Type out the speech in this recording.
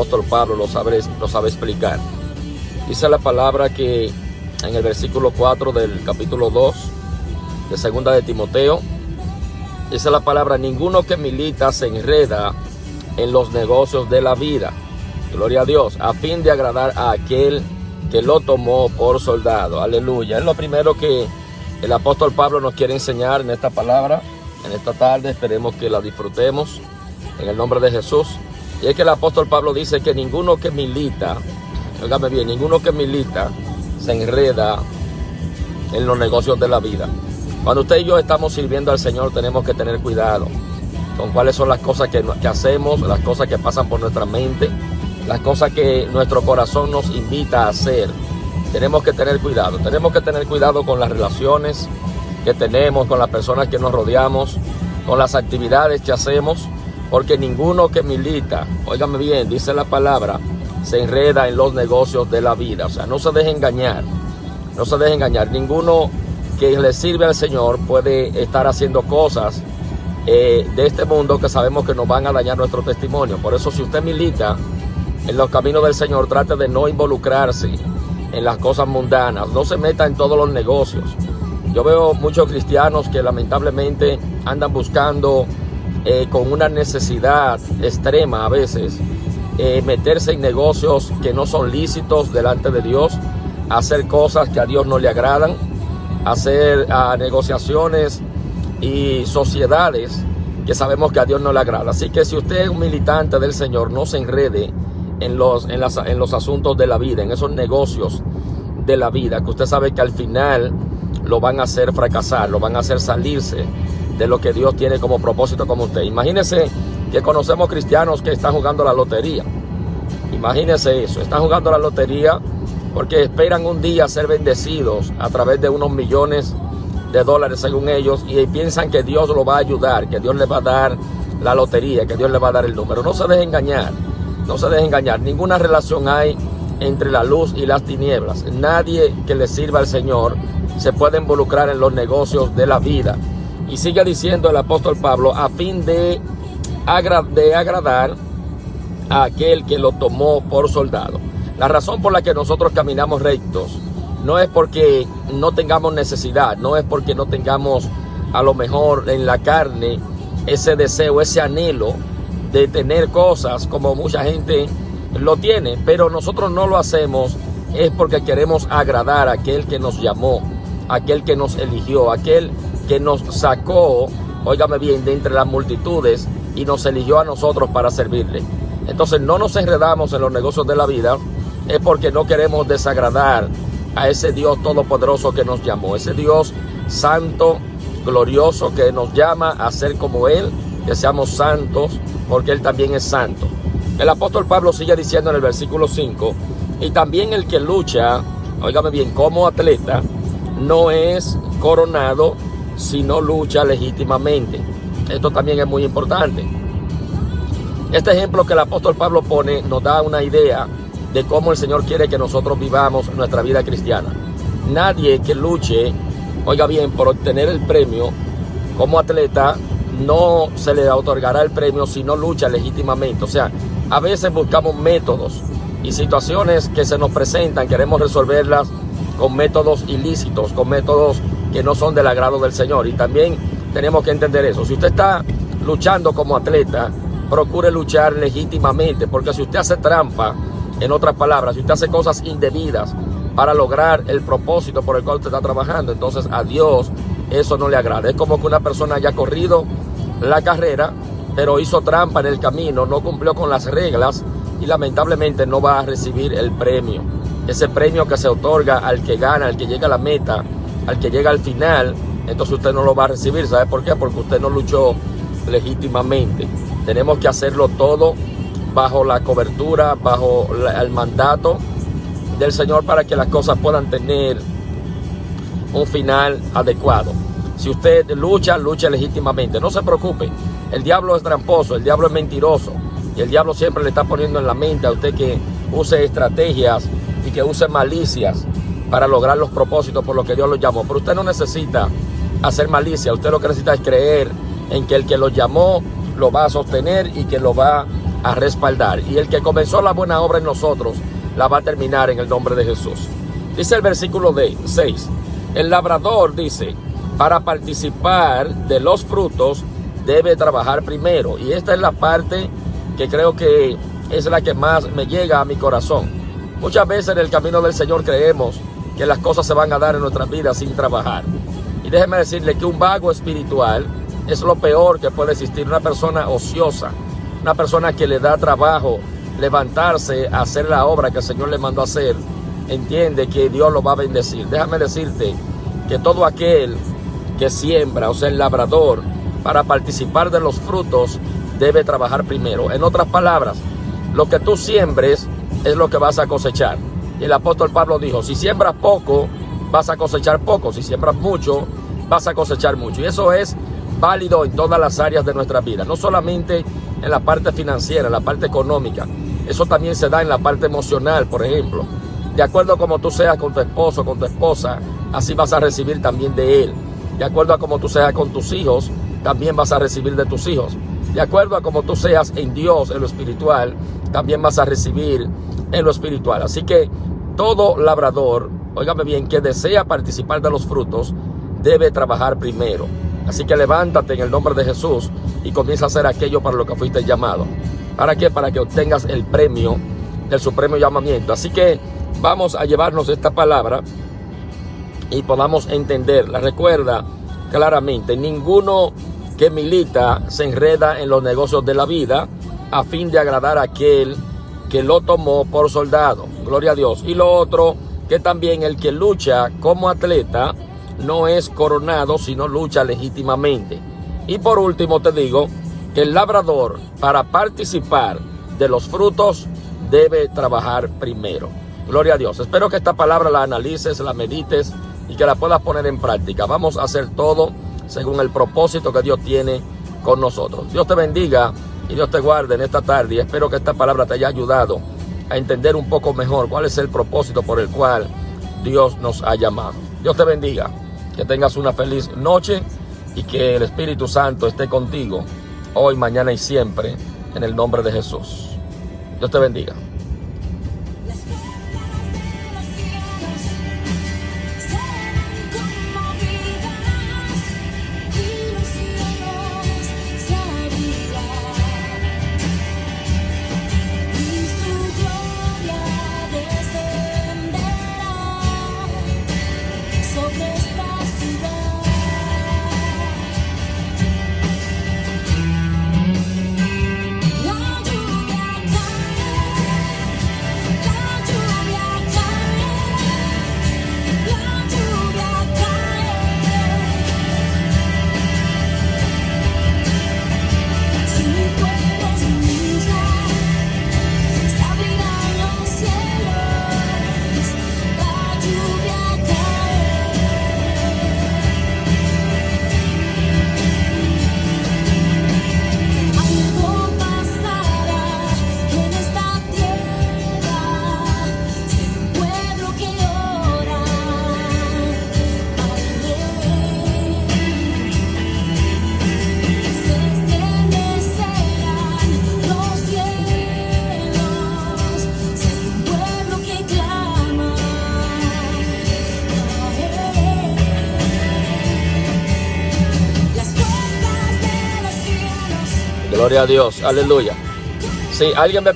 apóstol Pablo lo sabe explicar. Dice la palabra que en el versículo 4 del capítulo 2 de segunda de Timoteo, dice la palabra: ninguno que milita se enreda en los negocios de la vida, gloria a Dios, a fin de agradar a aquel que lo tomó por soldado. Aleluya. Es lo primero que el apóstol Pablo nos quiere enseñar en esta palabra, en esta tarde. Esperemos que la disfrutemos en el nombre de Jesús. Y es que el apóstol Pablo dice que ninguno que milita, óigame bien, ninguno que milita se enreda en los negocios de la vida. Cuando usted y yo estamos sirviendo al Señor, tenemos que tener cuidado con cuáles son las cosas que hacemos, las cosas que pasan por nuestra mente, las cosas que nuestro corazón nos invita a hacer. Tenemos que tener cuidado. Tenemos que tener cuidado con las relaciones que tenemos, con las personas que nos rodeamos, con las actividades que hacemos, porque ninguno que milita, óigame bien, dice la palabra, se enreda en los negocios de la vida. O sea, no se deje engañar, no se deje engañar. Ninguno que le sirve al Señor puede estar haciendo cosas de este mundo que sabemos que nos van a dañar nuestro testimonio. Por eso, si usted milita en los caminos del Señor, trate de no involucrarse en las cosas mundanas, no se meta en todos los negocios. Yo veo muchos cristianos que lamentablemente andan buscando con una necesidad extrema a veces meterse en negocios que no son lícitos delante de Dios, hacer cosas que a Dios no le agradan, hacer negociaciones y sociedades que sabemos que a Dios no le agrada. Así que si usted es un militante del Señor, no se enrede en los asuntos de la vida, en esos negocios de la vida, que usted sabe que al final lo van a hacer fracasar, lo van a hacer salirse de lo que Dios tiene como propósito con usted. Imagínese que conocemos cristianos que están jugando la lotería. Imagínese eso, están jugando la lotería porque esperan un día ser bendecidos a través de unos millones de dólares según ellos, y piensan que Dios lo va a ayudar, que Dios les va a dar la lotería, que Dios les va a dar el número. No se deje engañar, no se deje engañar. Ninguna relación hay entre la luz y las tinieblas. Nadie que le sirva al Señor se puede involucrar en los negocios de la vida. Y sigue diciendo el apóstol Pablo, a fin de agradar a aquel que lo tomó por soldado. La razón por la que nosotros caminamos rectos no es porque no tengamos necesidad, no es porque no tengamos a lo mejor en la carne ese deseo, ese anhelo de tener cosas como mucha gente lo tiene, pero nosotros no lo hacemos es porque queremos agradar a aquel que nos llamó, aquel que nos eligió, aquel que nos sacó, óigame bien, de entre las multitudes y nos eligió a nosotros para servirle. Entonces no nos enredamos en los negocios de la vida, es porque no queremos desagradar a ese Dios todopoderoso que nos llamó, ese Dios santo, glorioso, que nos llama a ser como Él, que seamos santos, porque Él también es santo. El apóstol Pablo sigue diciendo en el versículo 5, y también el que lucha, óigame bien, como atleta, no es coronado si no lucha legítimamente. Esto también es muy importante. Este ejemplo que el apóstol Pablo pone nos da una idea de cómo el Señor quiere que nosotros vivamos nuestra vida cristiana. Nadie que luche, oiga bien, por obtener el premio como atleta, no se le otorgará el premio si no lucha legítimamente. O sea, a veces buscamos métodos y situaciones que se nos presentan, queremos resolverlas con métodos ilícitos, con métodos que no son del agrado del Señor. Y también tenemos que entender eso. Si usted está luchando como atleta, procure luchar legítimamente, porque si usted hace trampa, en otras palabras, si usted hace cosas indebidas para lograr el propósito por el cual usted está trabajando, entonces a Dios eso no le agrada. Es como que una persona haya corrido la carrera, pero hizo trampa en el camino, no cumplió con las reglas y lamentablemente no va a recibir el premio. Ese premio que se otorga al que gana, al que llega a la meta, al que llega al final, entonces usted no lo va a recibir. ¿Sabe por qué? Porque usted no luchó legítimamente. Tenemos que hacerlo todo bajo la cobertura, bajo el mandato del Señor, para que las cosas puedan tener un final adecuado. Si usted lucha, luche legítimamente. No se preocupe. El diablo es tramposo, el diablo es mentiroso. Y el diablo siempre le está poniendo en la mente a usted que use estrategias y que use malicias para lograr los propósitos por los que Dios lo llamó. Pero usted no necesita hacer malicia. Usted lo que necesita es creer en que el que lo llamó lo va a sostener y que lo va a respaldar. Y el que comenzó la buena obra en nosotros, la va a terminar en el nombre de Jesús. Dice el versículo 6. El labrador dice, para participar de los frutos, debe trabajar primero. Y esta es la parte que creo que es la que más me llega a mi corazón. Muchas veces en el camino del Señor creemos que las cosas se van a dar en nuestras vidas sin trabajar. Y déjeme decirle que un vago espiritual es lo peor que puede existir. Una persona ociosa, una persona que le da trabajo levantarse a hacer la obra que el Señor le mandó a hacer, entiende que Dios lo va a bendecir. Déjame decirte que todo aquel que siembra, o sea, el labrador, para participar de los frutos, debe trabajar primero. En otras palabras, lo que tú siembres es lo que vas a cosechar. Y el apóstol Pablo dijo, si siembras poco, vas a cosechar poco. Si siembras mucho, vas a cosechar mucho. Y eso es válido en todas las áreas de nuestra vida, no solamente en la parte financiera, en la parte económica. Eso también se da en la parte emocional, por ejemplo. De acuerdo a como tú seas con tu esposo, con tu esposa, así vas a recibir también de él. De acuerdo a como tú seas con tus hijos, también vas a recibir de tus hijos. De acuerdo a como tú seas en Dios, en lo espiritual, también vas a recibir en lo espiritual. Así que todo labrador, óigame bien, que desea participar de los frutos, debe trabajar primero. Así que levántate en el nombre de Jesús y comienza a hacer aquello para lo que fuiste llamado. ¿Para qué? Para que obtengas el premio del supremo llamamiento. Así que vamos a llevarnos esta palabra y podamos entenderla. Recuerda claramente, ninguno que milita se enreda en los negocios de la vida a fin de agradar a aquel que lo tomó por soldado. Gloria a Dios. Y lo otro, que también el que lucha como atleta no es coronado, sino lucha legítimamente. Y por último te digo que el labrador, para participar de los frutos, debe trabajar primero. Gloria a Dios. Espero que esta palabra la analices, la medites y que la puedas poner en práctica. Vamos a hacer todo según el propósito que Dios tiene con nosotros. Dios te bendiga y Dios te guarde en esta tarde. Y espero que esta palabra te haya ayudado a entender un poco mejor cuál es el propósito por el cual Dios nos ha llamado. Dios te bendiga. Que tengas una feliz noche y que el Espíritu Santo esté contigo hoy, mañana y siempre, en el nombre de Jesús. Dios te bendiga. Gloria a Dios, aleluya. Si alguien me